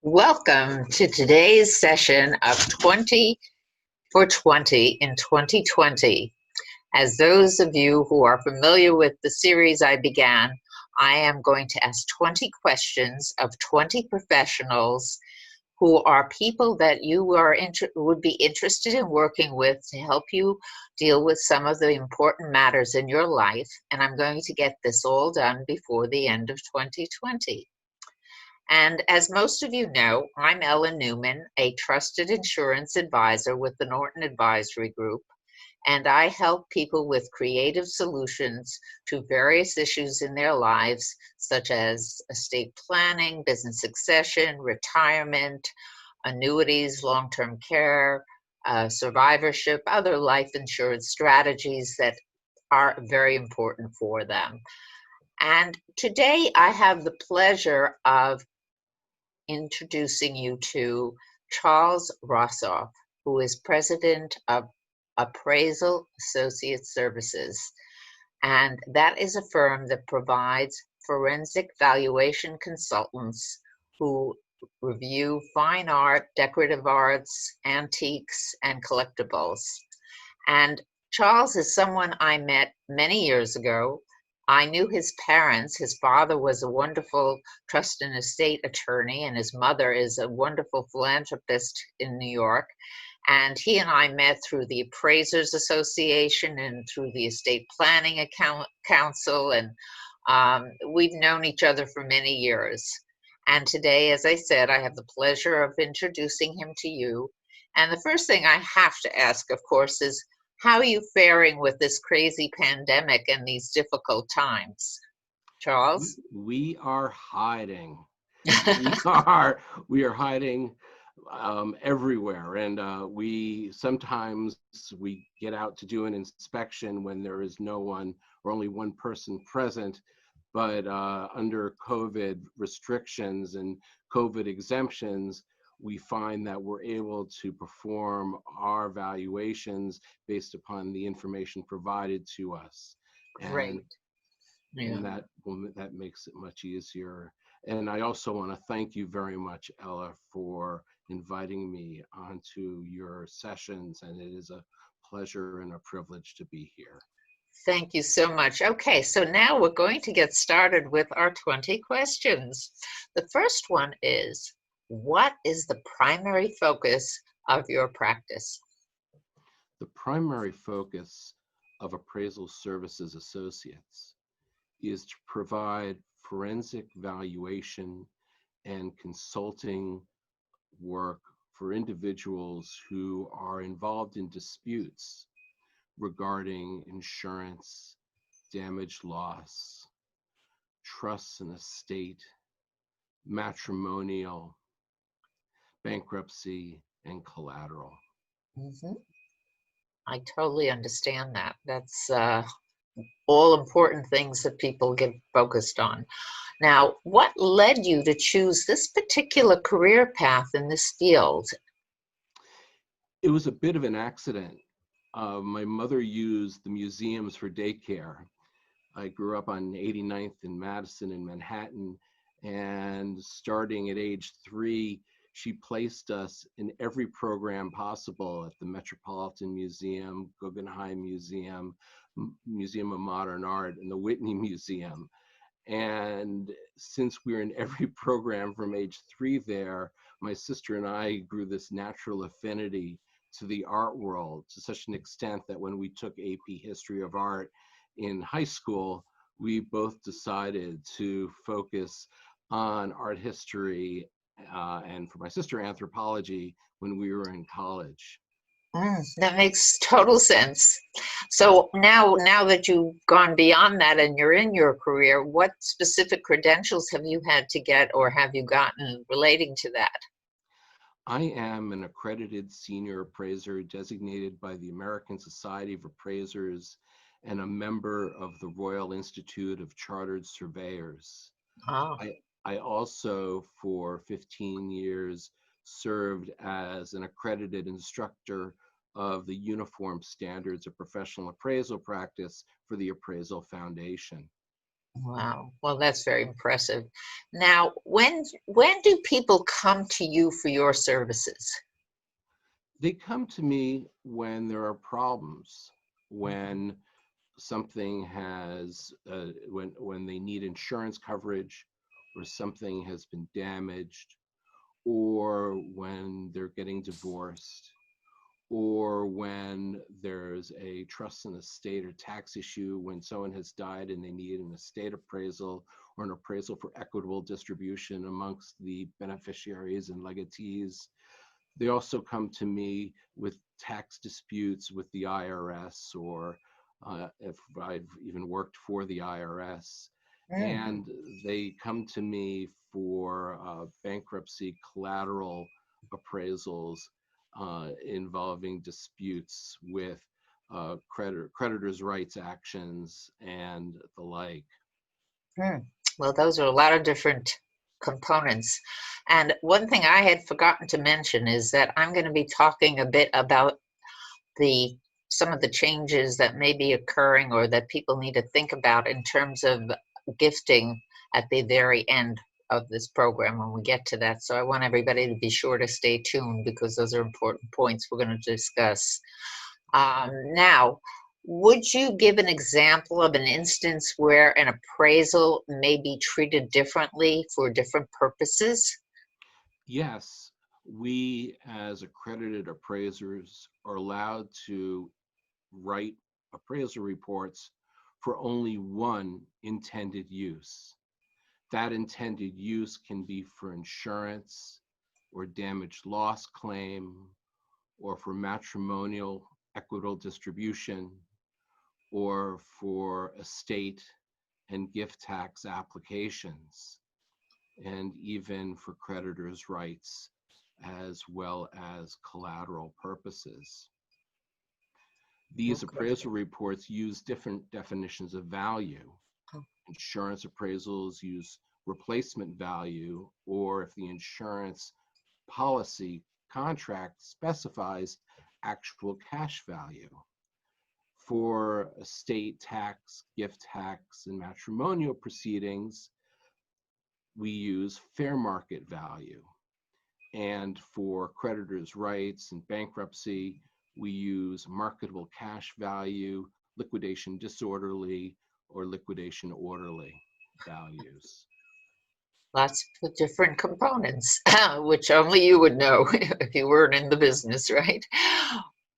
Welcome to today's session of 20 for 20 in 2020. As those of you who are familiar with the series I began, I am going to ask 20 questions of 20 professionals who are people that you would be interested in working with to help you deal with some of the important matters in your life. And I'm going to get this all done before the end of 2020. And as most of you know, I'm Ella Newman, a trusted insurance advisor with the Norton Advisory Group, and I help people with creative solutions to various issues in their lives, such as estate planning, business succession, retirement, annuities, long-term care, survivorship, other life insurance strategies that are very important for them. And today I have the pleasure of introducing you to Charles Rosoff, who is president of Appraisal Society Services. And that is a firm that provides forensic valuation consultants who review fine art, decorative arts, antiques, and collectibles. And Charles is someone I met many years ago. I knew his parents. His father was a wonderful trust and estate attorney, and his mother is a wonderful philanthropist in New York. And he and I met through the Appraisers Association and through the Estate Planning Council, and we've known each other for many years. And today, as I said, I have the pleasure of introducing him to you. And the first thing I have to ask, of course, is how are you faring with this crazy pandemic and these difficult times? Charles? We are hiding. We are hiding everywhere, and we sometimes we get out to do an inspection when there is no one or only one person present. But under COVID restrictions and COVID exemptions, we find that we're able to perform our valuations based upon the information provided to us. Great. And that makes it much easier. And I also want to thank you very much, Ella, for inviting me onto your sessions, and it is a pleasure and a privilege to be here. Thank you so much. Okay, so now we're going to get started with our 20 questions. The first one is, what is the primary focus of your practice? The primary focus of Appraisal Services Associates is to provide forensic valuation and consulting work for individuals who are involved in disputes regarding insurance, damage loss, trusts and estate, matrimonial, bankruptcy, and collateral. Mm-hmm. I totally understand that. That's all important things that people get focused on. Now, what led you to choose this particular career path in this field? It was a bit of an accident. My mother used the museums for daycare. I grew up on 89th and Madison in Manhattan, and starting at age 3, she placed us in every program possible at the Metropolitan Museum, Guggenheim Museum, Museum of Modern Art, and the Whitney Museum. And since we were in every program from age 3 there, my sister and I grew this natural affinity to the art world to such an extent that when we took AP History of Art in high school, we both decided to focus on art history and for my sister, anthropology, when we were in college. That makes total sense. So now that you've gone beyond that and you're in your career, what specific credentials have you had to get or have you gotten relating to that? I am an accredited senior appraiser designated by the American Society of Appraisers and a member of the Royal Institute of Chartered Surveyors. Oh. I also, for 15 years, served as an accredited instructor of the Uniform Standards of Professional Appraisal Practice for the Appraisal Foundation. Wow. Well, that's very impressive. Now, when do people come to you for your services? They come to me when there are problems, when something has, when they need insurance coverage, or something has been damaged, or when they're getting divorced, or when there's a trust and estate or tax issue, when someone has died and they need an estate appraisal or an appraisal for equitable distribution amongst the beneficiaries and legatees. They also come to me with tax disputes with the IRS, or if I've even worked for the IRS. Mm, And they come to me for bankruptcy collateral appraisals involving disputes with creditors' rights actions and the like. mm. Well, those are a lot of different components. And one thing I had forgotten to mention is that I'm going to be talking a bit about the some of the changes that may be occurring or that people need to think about in terms of gifting at the very end of this program when we get to that. So I want everybody to be sure to stay tuned because those are important points we're going to discuss. Now, would you give an example of an instance where an appraisal may be treated differently for different purposes? Yes, we as accredited appraisers are allowed to write appraisal reports for only one intended use. That intended use can be for insurance or damage loss claim, or for matrimonial equitable distribution, or for estate and gift tax applications, and even for creditors' rights as well as collateral purposes. These Okay. appraisal reports use different definitions of value. Insurance appraisals use replacement value, or if the insurance policy contract specifies actual cash value. For estate tax, gift tax, and matrimonial proceedings, we use fair market value. And for creditors' rights and bankruptcy, we use marketable cash value, liquidation disorderly, or liquidation orderly values. Lots of different components, which only you would know if you weren't in the business, right?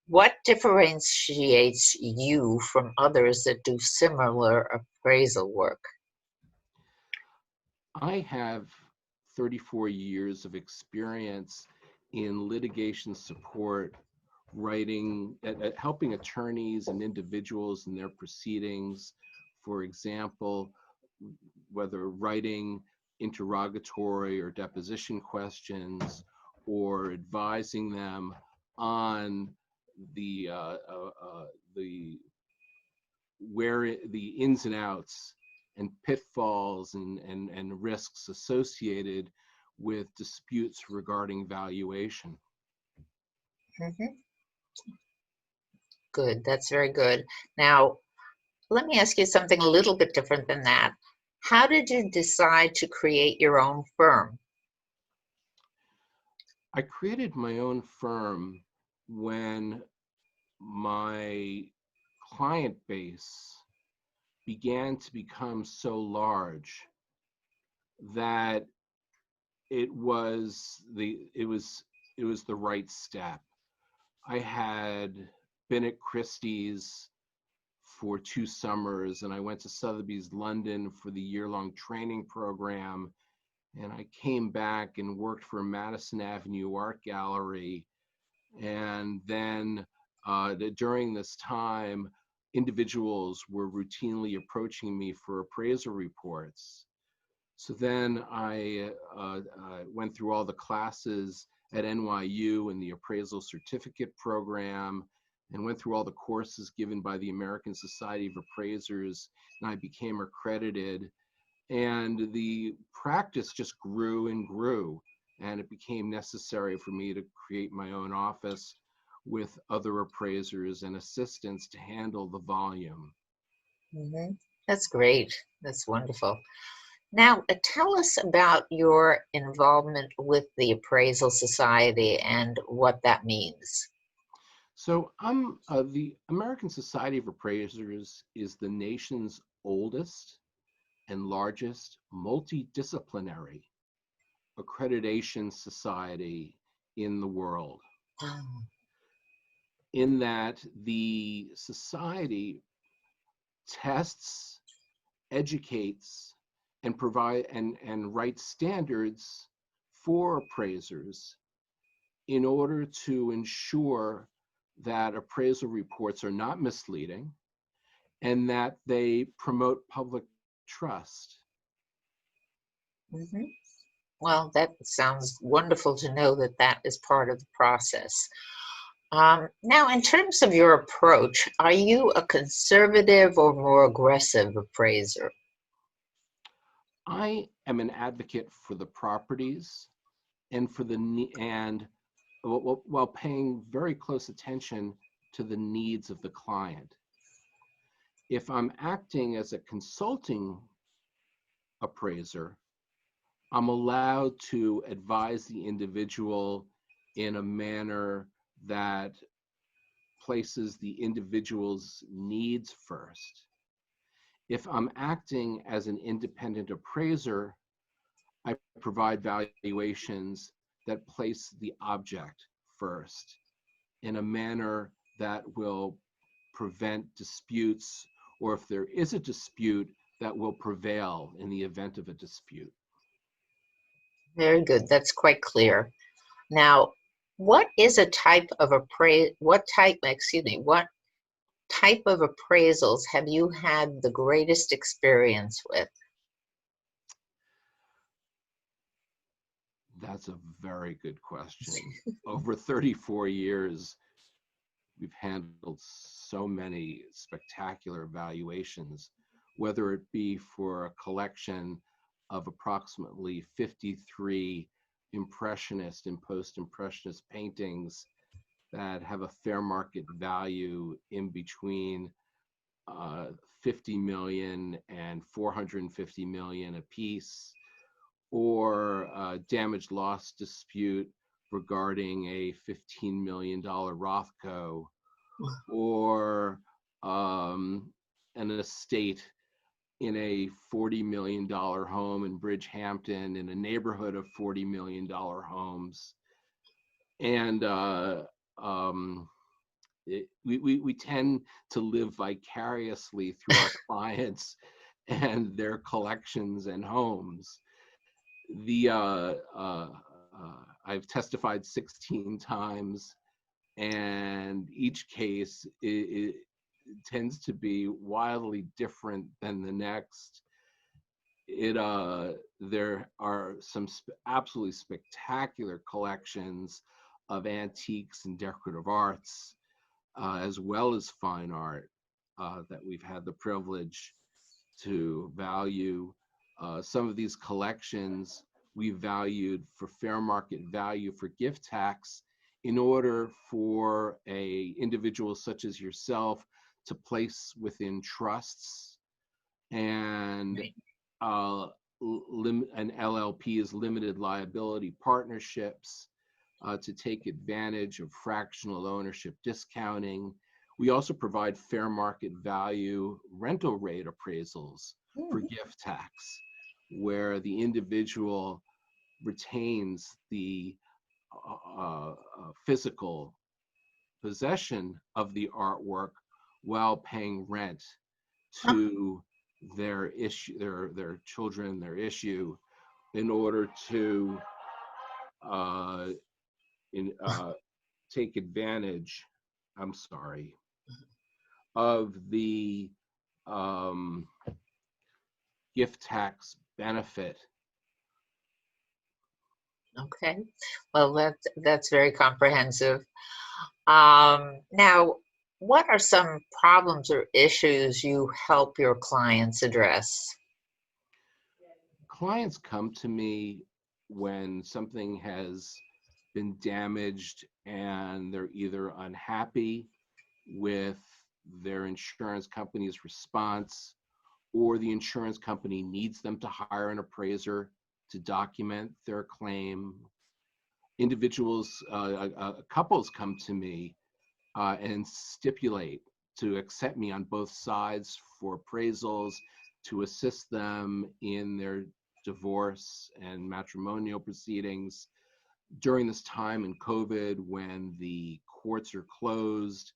What differentiates you from others that do similar appraisal work? I have 34 years of experience in litigation support, writing, at helping attorneys and individuals in their proceedings. For example, whether writing interrogatory or deposition questions, or advising them on the the where the ins and outs and pitfalls and risks associated with disputes regarding valuation. Mhm. Good, that's very good. Now, let me ask you something a little bit different than that. How did you decide to create your own firm? I created my own firm when my client base began to become so large that it was the right step. I had been at Christie's for 2 summers, and I went to Sotheby's London for the year-long training program, and I came back and worked for Madison Avenue Art Gallery. And then during this time, individuals were routinely approaching me for appraisal reports. So then I went through all the classes at NYU in the Appraisal Certificate program, and went through all the courses given by the American Society of Appraisers, and I became accredited. And the practice just grew and grew, and it became necessary for me to create my own office with other appraisers and assistants to handle the volume. Mhm. That's great. That's wonderful. Now, tell us about your involvement with the Appraisal Society and what that means. So the American Society of Appraisers is the nation's oldest and largest multidisciplinary accreditation society in the world, Oh, in that the society tests, educates, and writes standards for appraisers in order to ensure that appraisal reports are not misleading and that they promote public trust. mhm. Well, that sounds wonderful to know that that is part of the process. Now, in terms of your approach, are you a conservative or more aggressive appraiser? I am an advocate for the properties and for the and while paying very close attention to the needs of the client. If I'm acting as a consulting appraiser, I'm allowed to advise the individual in a manner that places the individual's needs first. If I'm acting as an independent appraiser, I provide valuations that place the object first in a manner that will prevent disputes, or if there is a dispute, that will prevail in the event of a dispute. Very good. That's quite clear. Now, what is a type of what type of appraisals have you had the greatest experience with? That's a very good question. Over 34 years, we've handled so many spectacular evaluations, whether it be for a collection of approximately 53 Impressionist and post-Impressionist paintings that have a fair market value in between 50 million and 450 million a piece, or a damage loss dispute regarding a $15 million Rothko, or an estate in a $40 million home in Bridgehampton in a neighborhood of $40 million homes. And we tend to live vicariously through our clients and their collections and homes. I've testified 16 times, and each case it tends to be wildly different than the next. There are some absolutely spectacular collections of antiques and decorative arts, as well as fine art, that we've had the privilege to value. Some of these collections we valued for fair market value for gift tax in order for a individual such as yourself to place within trusts and an LLP's limited liability partnerships, to take advantage of fractional ownership discounting. We also provide fair market value rental rate appraisals for gift tax, where the individual retains the physical possession of the artwork while paying rent to their children, their issue, in order to take advantage, I'm sorry, of the gift tax benefit. Okay, well, that's very comprehensive. Now, what are some problems or issues you help your clients address? Clients come to me when something has been damaged and they're either unhappy with their insurance company's response, or the insurance company needs them to hire an appraiser to document their claim. Individuals, couples come to me and stipulate to accept me on both sides for appraisals, to assist them in their divorce and matrimonial proceedings. During this time in COVID, when the courts are closed,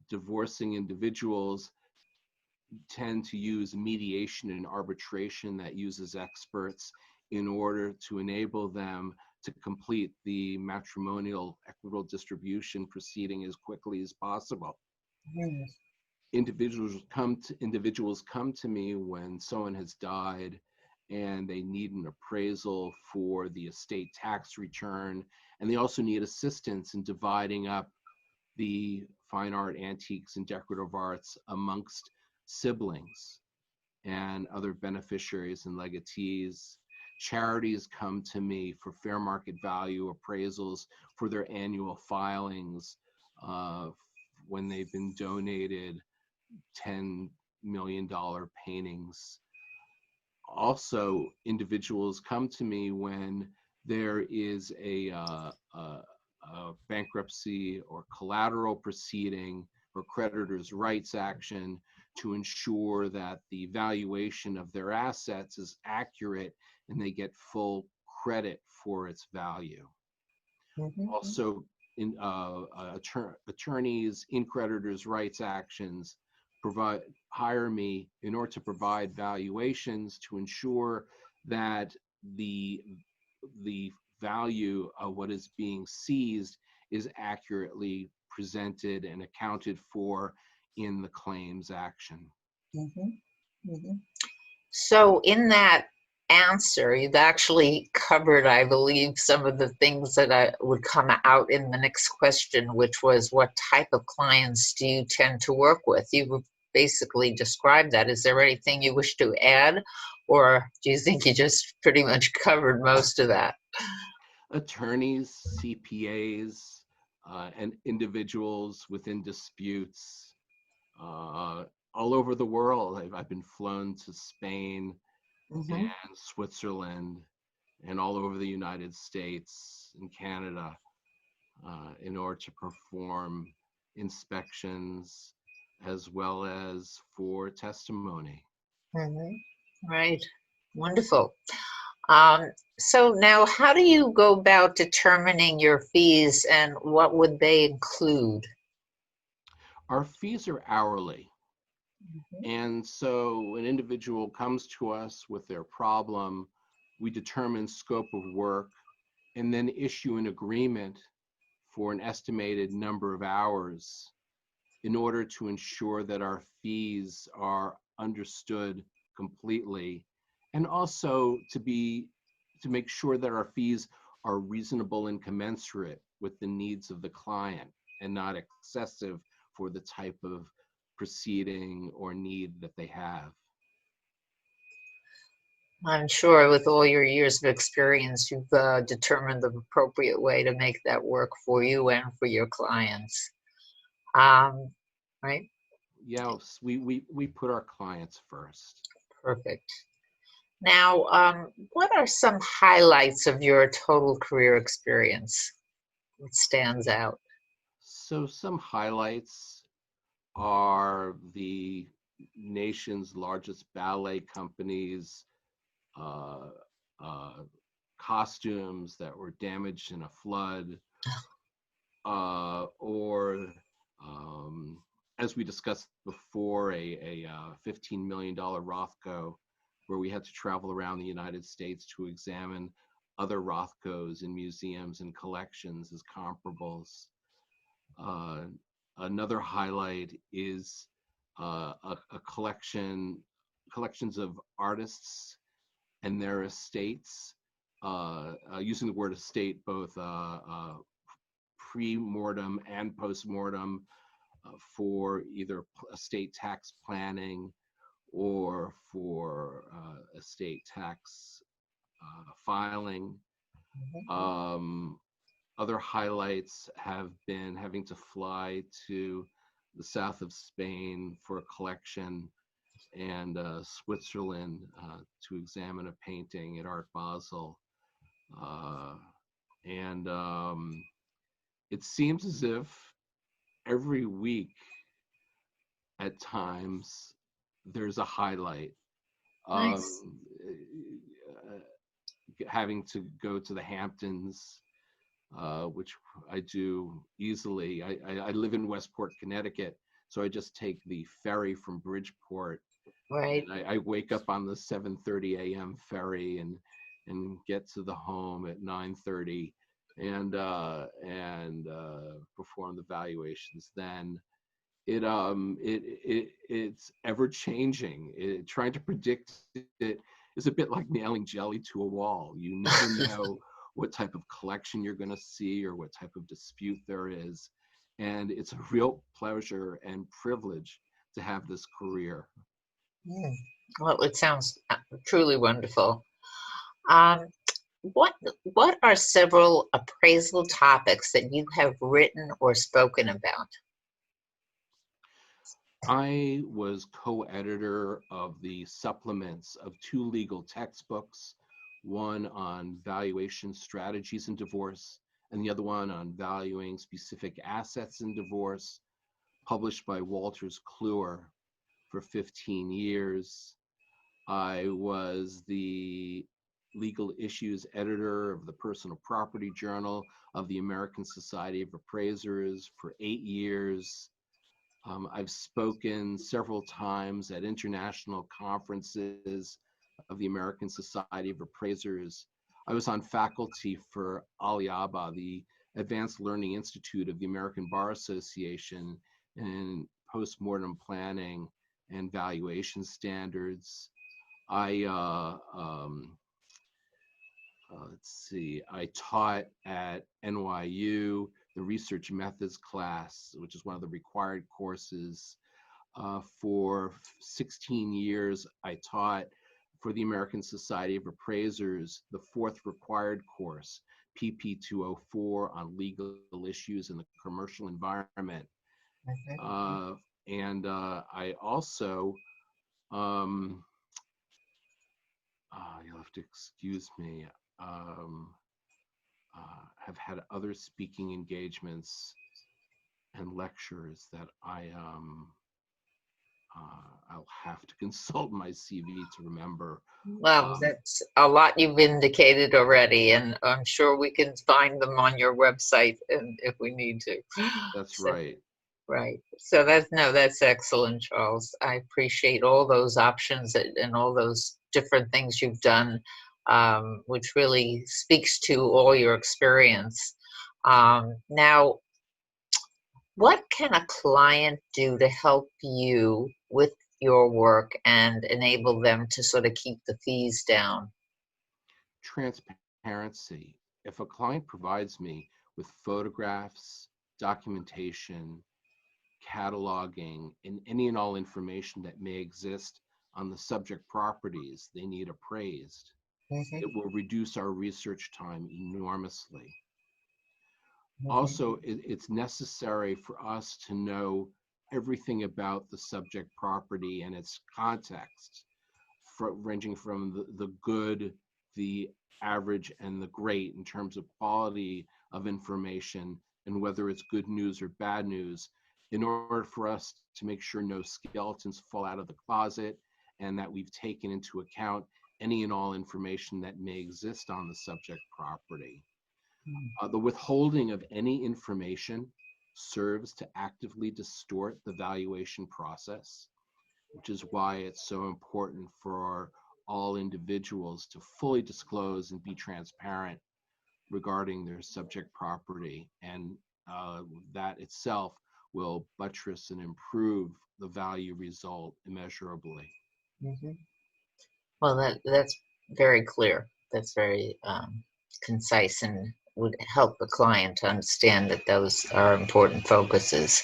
divorcing individuals tend to use mediation and arbitration that uses experts in order to enable them to complete the matrimonial equitable distribution proceeding as quickly as possible. Mm. Individuals come to me when someone has died and they need an appraisal for the estate tax return, and they also need assistance in dividing up the fine art, antiques, and decorative arts amongst siblings and other beneficiaries and legatees. Charities come to me for fair market value appraisals for their annual filings when they've been donated $10 million paintings. Also, individuals come to me when there is a bankruptcy or collateral proceeding or creditors' rights action to ensure that the valuation of their assets is accurate and they get full credit for its value. Mhm. Also, attorneys in creditors' rights actions hire me in order to provide valuations to ensure that the value of what is being seized is accurately presented and accounted for in the claims action. Mhm. Mhm. So in that answer, you've actually covered, I believe, some of the things that would come out in the next question, which was what type of clients do you tend to work with? You basically described that. Is there anything you wish to add, or do you think you just pretty much covered most of that? Attorneys, CPAs, and individuals within disputes all over the world. I've been flown to Spain Mm-hmm. and Switzerland and all over the United States and Canada in order to perform inspections as well as for testimony. Mm-hmm. Right. Wonderful. So now, how do you go about determining your fees, and what would they include? Our fees are hourly. Mhm. And so an individual comes to us with their problem, we determine scope of work, and then issue an agreement for an estimated number of hours in order to ensure that our fees are understood completely, and also to make sure that our fees are reasonable and commensurate with the needs of the client and not excessive for the type of proceeding or need that they have. I'm sure with all your years of experience, you've determined the appropriate way to make that work for you and for your clients. Um, right? Yes, we put our clients first. Perfect. Now, what are some highlights of your total career experience? What stands out? So some highlights are the nation's largest ballet companies, uh, uh, costumes that were damaged in a flood, or as we discussed before, a $15 million Rothko, where we had to travel around the United States to examine other Rothkos in museums and collections as comparables. Uh, Another highlight is a collections of artists and their estates, using the word estate both pre-mortem and post-mortem for either estate tax planning or for estate tax filing. Other highlights have been having to fly to the south of Spain for a collection and Switzerland to examine a painting at Art Basel. And it seems as if every week at times there's a highlight. Nice. Having to go to the Hamptons, which I do easily. I live in Westport, Connecticut, so I just take the ferry from Bridgeport. Right. And I wake up on the 7:30 a.m. ferry and get to the home at 9:30 and perform the valuations. Then it's ever changing. Trying to predict it is a bit like nailing jelly to a wall. You never know what type of collection you're going to see or what type of dispute there is. And it's a real pleasure and privilege to have this career. Mm. Well, it sounds truly wonderful. Um, what are several appraisal topics that you have written or spoken about? I was co-editor of the supplements of 2 legal textbooks, one on valuation strategies in divorce and the other one on valuing specific assets in divorce, published by Wolters Kluwer for 15 years. I was the legal issues editor of the Personal Property Journal of the American Society of Appraisers for 8 years. I've spoken several times at international conferences of the American Society of Appraisers. I was on faculty for ALIABA, the Advanced Learning Institute of the American Bar Association, in postmortem planning and valuation standards. I taught at NYU the research methods class, which is one of the required courses. For 16 years, I taught for the American Society of Appraisers the 4th required course, PP 204, on legal issues in the commercial environment. And I also, you'll have to excuse me, have had other speaking engagements and lectures that I'll have to consult my CV to remember. Well, that's a lot you've indicated already, and I'm sure we can find them on your website and if we need to. That's So, right. right. So that's excellent, Charles. I appreciate all those options and all those different things you've done, which really speaks to all your experience. Now, what can a client do to help you with your work and enable them to sort of keep the fees down? Transparency. If a client provides me with photographs, documentation, cataloging, and any and all information that may exist on the subject properties they need appraised, it will reduce our research time enormously. Also, it's necessary for us to know everything about the subject property and its context, ranging from the good, the average, and the great in terms of quality of information and whether it's good news or bad news, in order for us to make sure no skeletons fall out of the closet and that we've taken into account any and all information that may exist on the subject property. The withholding of any information serves to actively distort the valuation process, which is why it's so important for all individuals to fully disclose and be transparent regarding their subject property. And that itself will buttress and improve the value result immeasurably. Well, that's very clear. That's very concise and would help the client to understand that those are important focuses.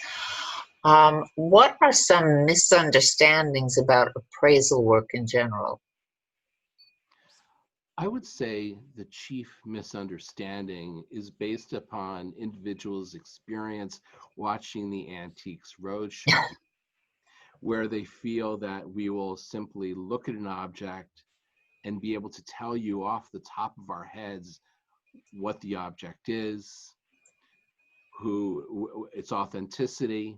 What are some misunderstandings about appraisal work in general? I would say the chief misunderstanding is based upon individuals' experience watching the Antiques Roadshow. where they feel that we will simply look at an object and be able to tell you off the top of our heads what the object is, its authenticity,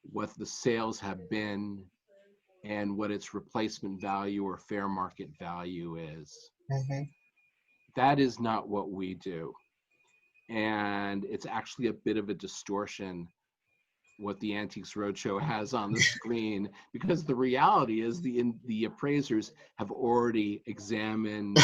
what the sales have been, and what its replacement value or fair market value is. Mm-hmm. That is not what we do. And it's actually a bit of a distortion what the Antiques Roadshow has on the screen, because the reality is the appraisers have already examined,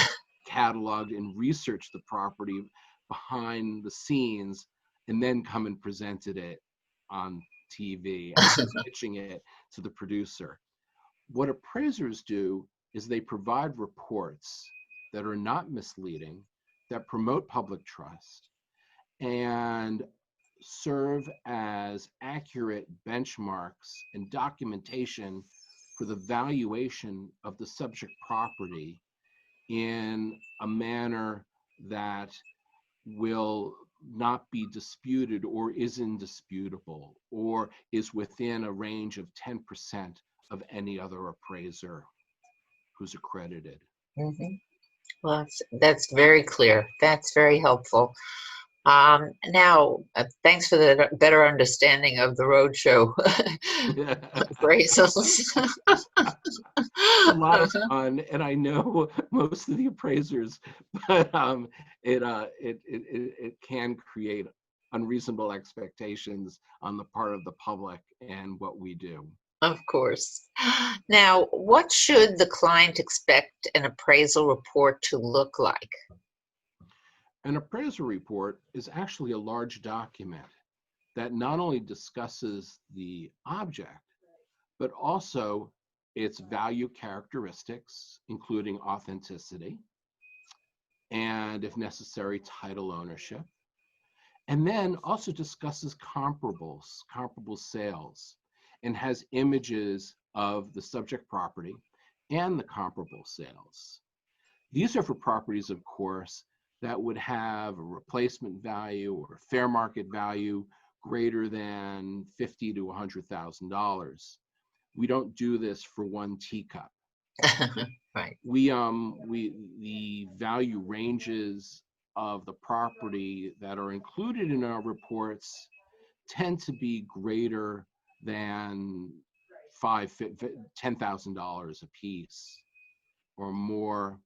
cataloged, and researched the property behind the scenes, and then come and presented it on TV and pitching it to the producer. What appraisers do is they provide reports that are not misleading, that promote public trust, and serve as accurate benchmarks and documentation for the valuation of the subject property in a manner that will not be disputed or is indisputable or is within a range of 10% of any other appraiser who's accredited. Mm-hmm. Well, that's very clear. That's very helpful. Now, thanks for the better understanding of the roadshow appraisals. It's a lot of fun, and I know most of the appraisers, but it can create unreasonable expectations on the part of the public and what we do. Of course. Now, what should the client expect an appraisal report to look like? An appraisal report is actually a large document that not only discusses the object, but also its value characteristics, including authenticity, and if necessary, title ownership. And then also discusses comparable sales, and has images of the subject property and the comparable sales. These are for properties, of course, that would have a replacement value or fair market value greater than $50,000 to $100,000. We don't do this for one teacup. Right. The value ranges of the property that are included in our reports tend to be greater than $10,000 a piece or more.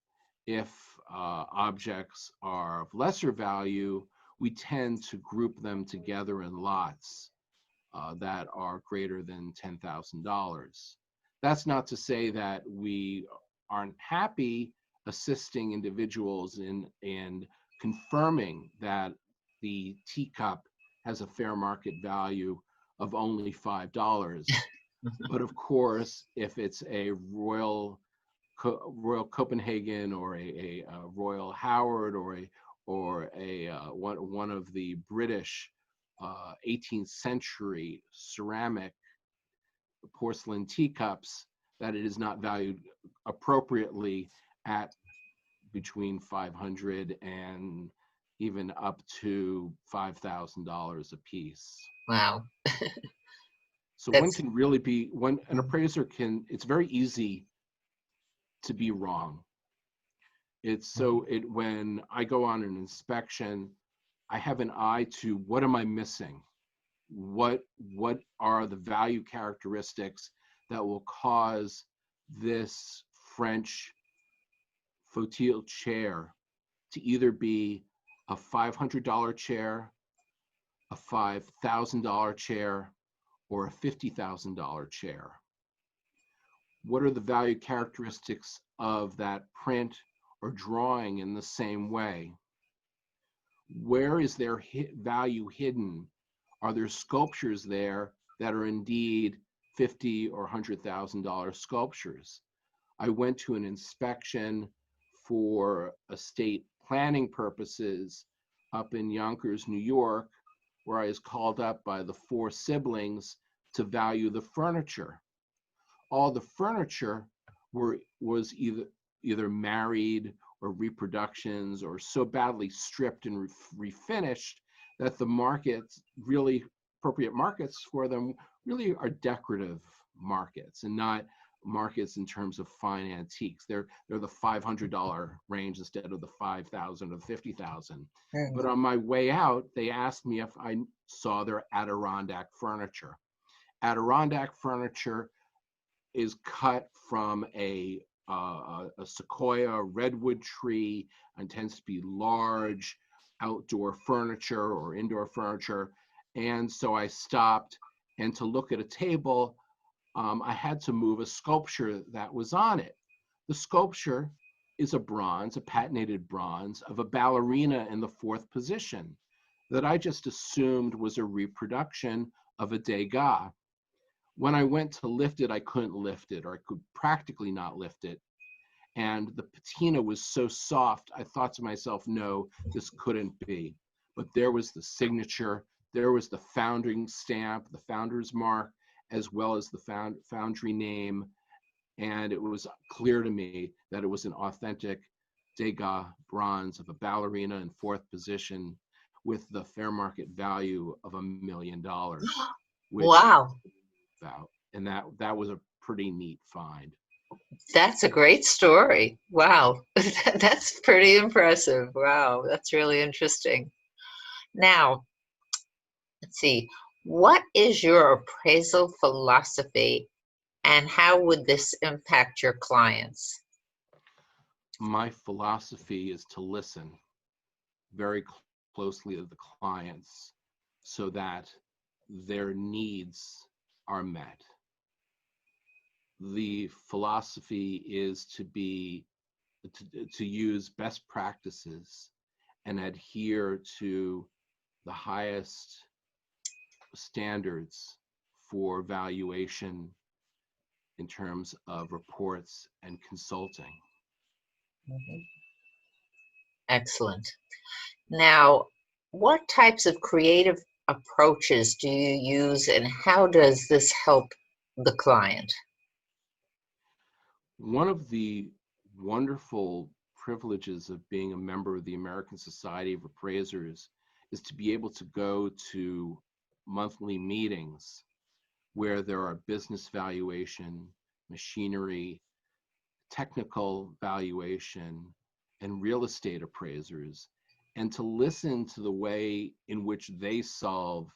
If objects are of lesser value, we tend to group them together in lots that are greater than $10,000. That's not to say that we aren't happy assisting individuals in confirming that the teacup has a fair market value of only $5. But of course, if it's a Royal Copenhagen or a Royal Howard or one of the British 18th century ceramic porcelain teacups, that it is not valued appropriately at between $500 and even up to $5,000 a piece. Wow. So one can really be, an appraiser can, it's very easy to be wrong. When I go on an inspection, I have an eye to what am I missing? What are the value characteristics that will cause this French fauteuil chair to either be a $500 chair, a $5,000 chair, or a $50,000 chair? What are the value characteristics of that print or drawing in the same way? Where is their value hidden? Are there sculptures there that are indeed $50,000 or $100,000 sculptures? I went to an inspection for estate planning purposes up in Yonkers, New York, where I was called up by the 4 siblings to value the furniture. All the furniture was either married or reproductions or so badly stripped and refinished that the markets, really appropriate markets for them, really are decorative markets, and not markets in terms of fine antiques. They're the $500 range instead of the $5,000 or the $50,000. But on my way out, they asked me if I saw their Adirondack furniture. Adirondack furniture is cut from a sequoia redwood tree and tends to be large outdoor furniture or indoor furniture. And so I stopped, and to look at a table, I had to move a sculpture that was on it. The sculpture is a patinated bronze of a ballerina in the 4th position that I just assumed was a reproduction of a Degas. When I went to lift it, I couldn't lift it, or I could practically not lift it. And the patina was so soft, I thought to myself, no, this couldn't be. But there was the signature, there was the founding stamp, the founder's mark, as well as the foundry name. And it was clear to me that it was an authentic Degas bronze of a ballerina in 4th position with the fair market value of $1 million. Wow. And that was a pretty neat find. That's a great story. Wow. That's pretty impressive. Wow. That's really interesting. Now, let's see. What is your appraisal philosophy, and how would this impact your clients? My philosophy is to listen very closely to the clients so that their needs are met. The philosophy is to use best practices and adhere to the highest standards for valuation in terms of reports and consulting. Excellent. Now, what types of creative approaches do you use, and how does this help the client? One of the wonderful privileges of being a member of the American Society of Appraisers is to be able to go to monthly meetings where there are business valuation, machinery, technical valuation, and real estate appraisers, and to listen to the way in which they solve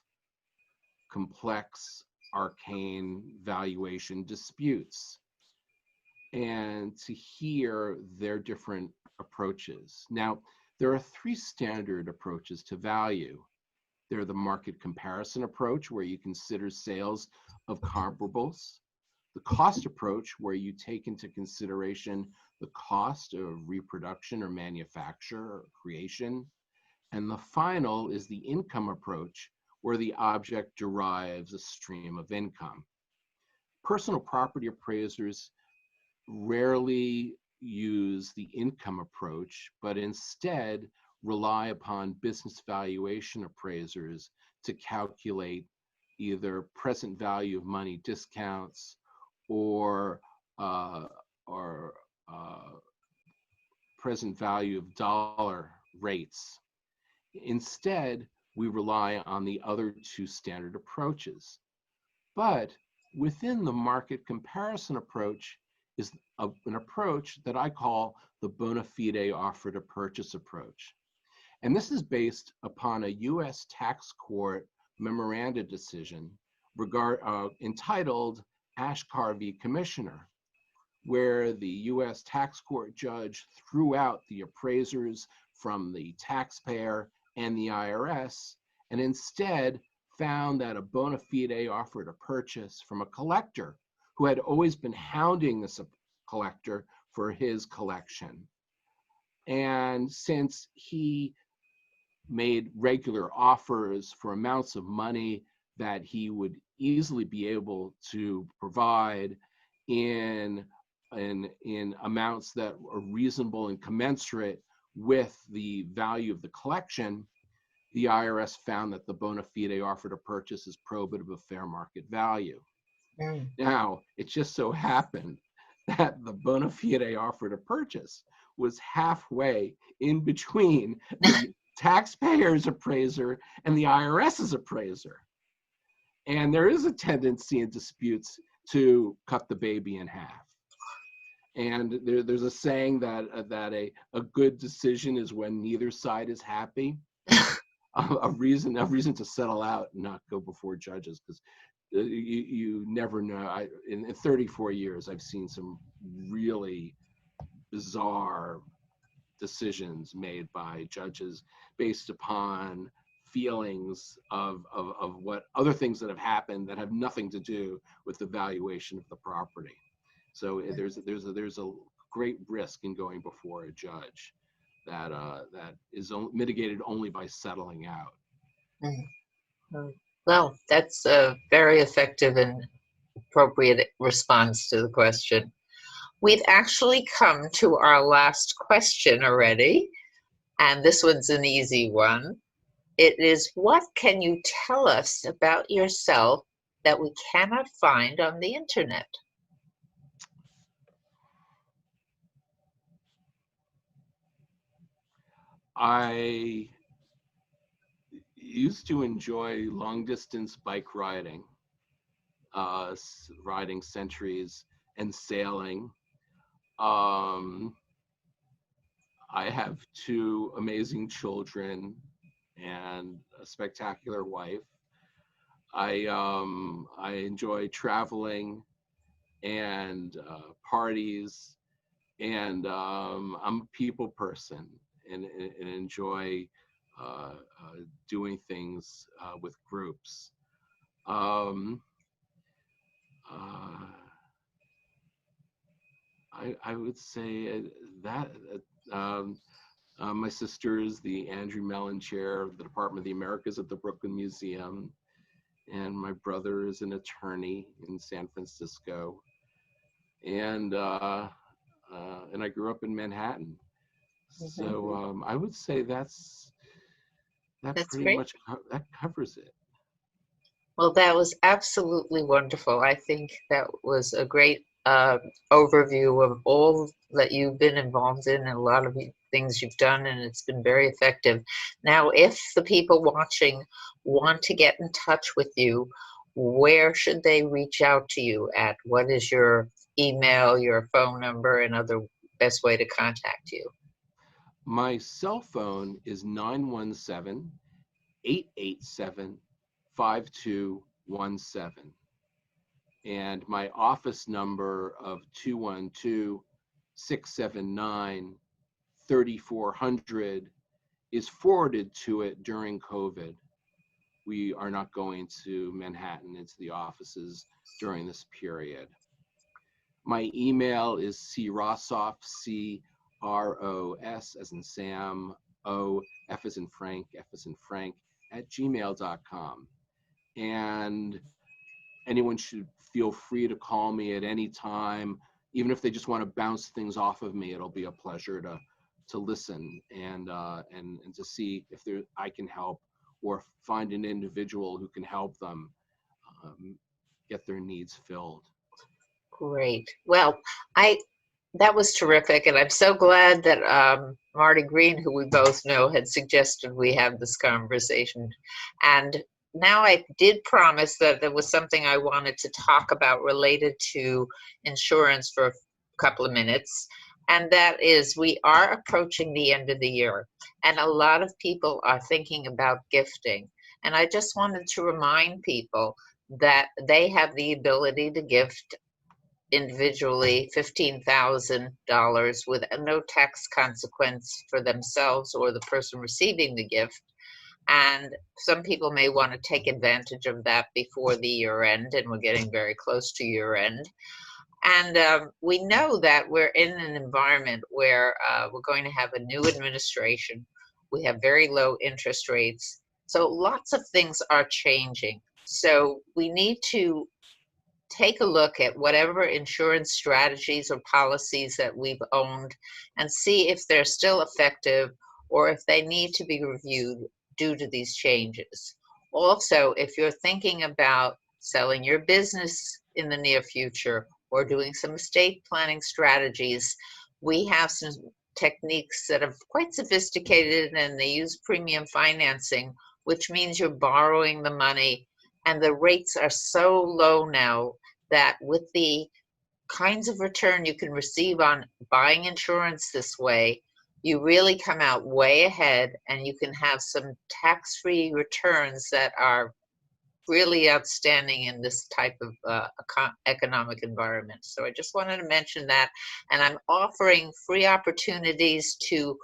complex, arcane valuation disputes, and to hear their different approaches. Now, there are 3 standard approaches to value. They're the market comparison approach, where you consider sales of comparables; the cost approach, where you take into consideration the cost of reproduction or manufacture or creation; and the final is the income approach, where the object derives a stream of income. Personal property appraisers rarely use the income approach, but instead rely upon business valuation appraisers to calculate either present value of money discounts or present value of dollar rates. Instead, we rely on the other 2 standard approaches. But within the market comparison approach is an approach that I call the Bona Fide offer to purchase approach. And this is based upon a US tax court memoranda decision entitled Ashkar v. Commissioner, where the US tax court judge threw out the appraisers from the taxpayer and the IRS, and instead found that a bona fide offer to purchase from a collector who had always been hounding this collector for his collection. And since he made regular offers for amounts of money that he would easily be able to provide in amounts that are reasonable and commensurate with the value of the collection, the IRS found that the bona fide offer to purchase is probative of fair market value. Now, it just so happened that the bona fide offer to purchase was halfway in between the taxpayer's appraiser and the IRS's appraiser. And there is a tendency in disputes to cut the baby in half. And there's a saying that a good decision is when neither side is happy. a reason to settle out and not go before judges, because you never know. In 34 years, I've seen some really bizarre decisions made by judges based upon feelings of what other things that have happened that have nothing to do with the valuation of the property. So there's a great risk in going before a judge that is mitigated only by settling out. Well, that's a very effective and appropriate response to the question. We've actually come to our last question already, and this one's an easy one. It is, what can you tell us about yourself that we cannot find on the internet? I used to enjoy long distance bike riding, riding centuries and sailing. I have 2 amazing children and a spectacular wife. I enjoy traveling and parties, and I'm a people person and enjoy doing things with groups. I would say that my sister is the Andrew Mellon Chair of the Department of the Americas at the Brooklyn Museum, and my brother is an attorney in San Francisco, and I grew up in Manhattan. So I would say that's pretty great. much that covers it. Well, that was absolutely wonderful. I think that was a great overview of all that you've been involved in and a lot of things you've done, and it's been very effective. Now, if the people watching want to get in touch with you, where should they reach out to you at? What is your email, your phone number, and other best way to contact you? My cell phone is 917-887-5217. And my office number of 212-679-3400 is forwarded to it during COVID. We are not going to Manhattan into the offices during this period. My email is crosoff, C-R-O-S as in Sam, O, F as in Frank, F as in Frank, @gmail.com. And anyone should feel free to call me at any time, even if they just want to bounce things off of me. It'll be a pleasure to listen and to see if I can help or find an individual who can help them get their needs filled. Great. Well, that was terrific, and I'm so glad that Marty Green, who we both know, had suggested we have this conversation. And now I did promise that there was something I wanted to talk about related to insurance for a couple of minutes, and that is we are approaching the end of the year, and a lot of people are thinking about gifting. And I just wanted to remind people that they have the ability to gift individually $15,000 with no tax consequence for themselves or the person receiving the gift. And some people may want to take advantage of that before the year end, and we're getting very close to year end. And we know that we're in an environment where we're going to have a new administration. We have very low interest rates. So lots of things are changing. So we need to take a look at whatever insurance strategies or policies that we've owned and see if they're still effective or if they need to be reviewed due to these changes. Also, if you're thinking about selling your business in the near future or doing some estate planning strategies, we have some techniques that are quite sophisticated, and they use premium financing, which means you're borrowing the money, and the rates are so low now that with the kinds of return you can receive on buying insurance this way, you really come out way ahead, and you can have some tax-free returns that are really outstanding in this type of economic environment. So I just wanted to mention that. And I'm offering free opportunities to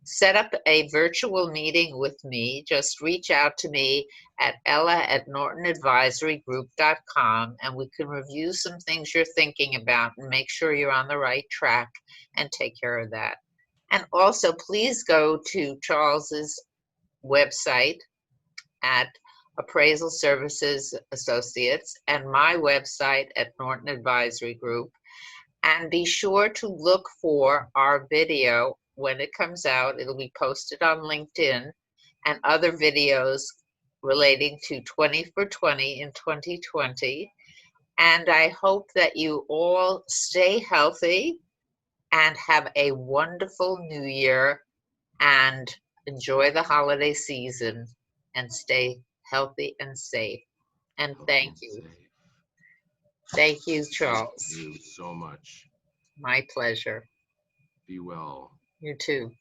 set up a virtual meeting with me. Just reach out to me at ella@nortonadvisorygroup.com, and we can review some things you're thinking about and make sure you're on the right track and take care of that. And also, please go to Charles's website at Appraisal Services Associates and my website at Norton Advisory Group. And be sure to look for our video when it comes out. It'll be posted on LinkedIn, and other videos relating to 20 for 20 in 2020. And I hope that you all stay healthy and have a wonderful new year, and enjoy the holiday season, and stay healthy and safe. And thank you. Thank you, Charles. Thank you so much. My pleasure. Be well. You too.